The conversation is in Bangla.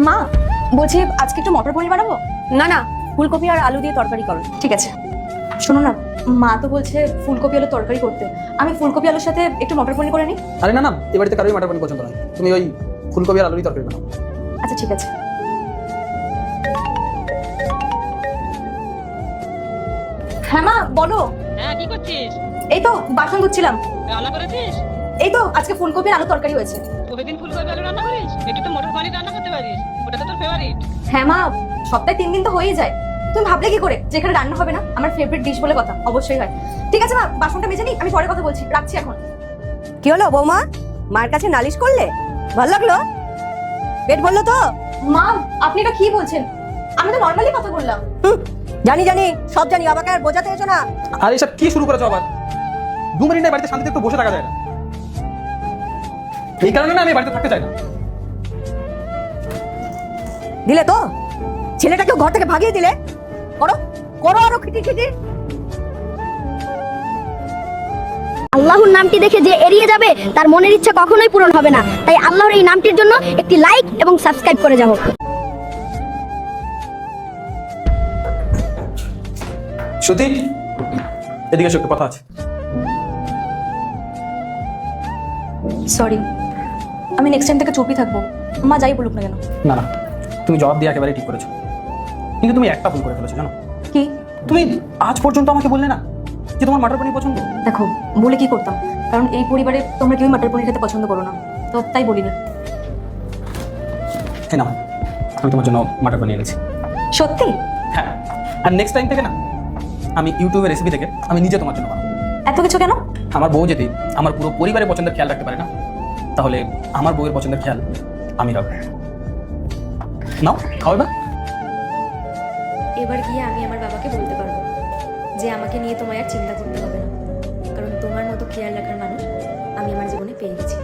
মা বলছি আজকে একটু মটর পনির বানাবো। না না, ফুলকপি আর আলু দিয়ে তরকারি করো। ঠিক আছে, শোনো না, মা তো বলছে ফুলকপি আলু তরকারি করতে, আমি ফুলকপি আলুর সাথে একটু মটর পনির করে নিই। আরে না না, এ বাড়িতে কারোই মটর পনির পছন্দ নয়, তুমি ওই ফুলকপি আর আলুরই তরকারি বানাও। আচ্ছা ঠিক আছে। হ্যাঁ মা বলো। হ্যাঁ, কি করছিস? এই তো বাসন ধুচ্ছিলাম। রান্না করেছিস? এই তো আজকে ফুলকপি আর আলু তরকারি হয়েছে। প্রতিদিন ফুলকপি আলু রান্না করিস? একটু তো মটর পনির রান্না করতে পারিস, ওটা তো তোর ফেভারিট। হ্যাঁ মা, সপ্তাহে 3 দিন তো হয়েই যায়। তুমি ভাবলে কি করে যেখানে রান্না হবে না? আমার ফেভারিট ডিশ বলে কথা, অবশ্যই হয়। ঠিক আছে মা, বাসনটা মেজে নিই, আমি পরে কথা বলছি, রাখছি এখন। কি হলো বৌমা, মার কাছে নালিশ করলে? ভালো লাগলো? পেট বললো তো? মা আপনি এটা কি বলছেন? আমি তো নর্মালি কথা বললাম। জানি জানি, সব জানি, আমাকে আর বোঝাতে এসো না। আর এসব কি শুরু করেছো আবার? 2 মিনিট না বাড়িতে শান্তিতে একটু বসে থাকা যায় না? এই কারণে না আমি বাড়িতে থাকতে চাই না। দিলে তো, ছেলেটাকেও ঘর থেকে ভাগিয়ে দিলে। করো করো আরো খিটি খিটি। আল্লাহর নামটি দেখে যে এড়িয়ে যাবে তার মনের ইচ্ছা কখনোই পূরণ হবে না। তাই আল্লাহর এই নামটির জন্য একটি লাইক এবং সাবস্ক্রাইব করে যাও। শ্রুতি, এদিকে এসো, একটু কথা আছে। সরি, আমি নেক্সট টাইম থেকে চুপই থাকবো, মা যাই বলুক না কেন। না না, তুমি জবাব দিয়ে একেবারে ঠিক করেছো, কিন্তু তুমি একটা ভুল করে ফেলেছো জানো? কি? তুমি আজ পর্যন্ত আমাকে বললে না যে তোমার মটর পনির পছন্দ। দেখো, বলে কি করতাম, কারণ এই পরিবারে তোমরা কেউই মটর পনির খেতে পছন্দ করো না, তো তাই বলিনি। হ্যাঁ না, আমি তোমার জন্য মটর পনির এনেছি। সত্যি? হ্যাঁ, আর নেক্সট টাইম থেকে না আমি ইউটিউবের রেসিপি থেকে আমি নিজে তোমার জন্য বানাবো। এত কিছু কেন? আমার বউ যদি আমার পুরো পরিবারের পছন্দের খেয়াল রাখতে পারে না, তাহলে আমার বউয়ের পছন্দের খেয়াল আমি রাখবো। নাও খাও এবার। এবার গিয়ে আমি আমার বাবাকে বলতে পারবো যে আমাকে নিয়ে তোমায় আর চিন্তা করতে হবে না, কারণ তোমার মতো খেয়াল রাখার মানুষ আমি আমার জীবনে পেয়ে গেছি।